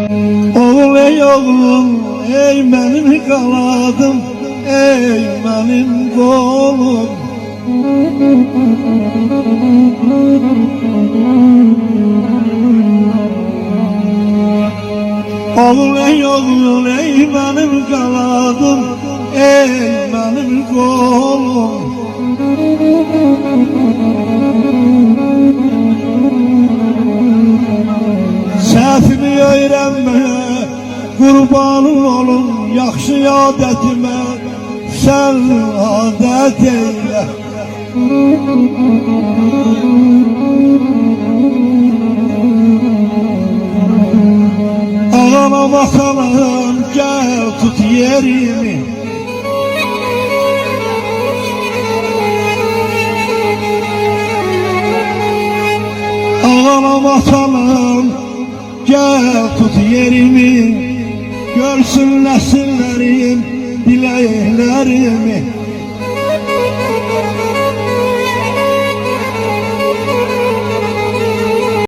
Oğul ey oğlum, ey benim qanadım, ey benim qolum. Oğul ey oğlum, ey benim qanadım, ey benim qolum. Səhvimi öyrənmə, qurbanın olum, yaxşı adətimə sən adət eylə. Ağanam atanam, gəl tut yerimi. Ağanam atanam, gel tut yerimi, görsün nesillərim diləklərimi.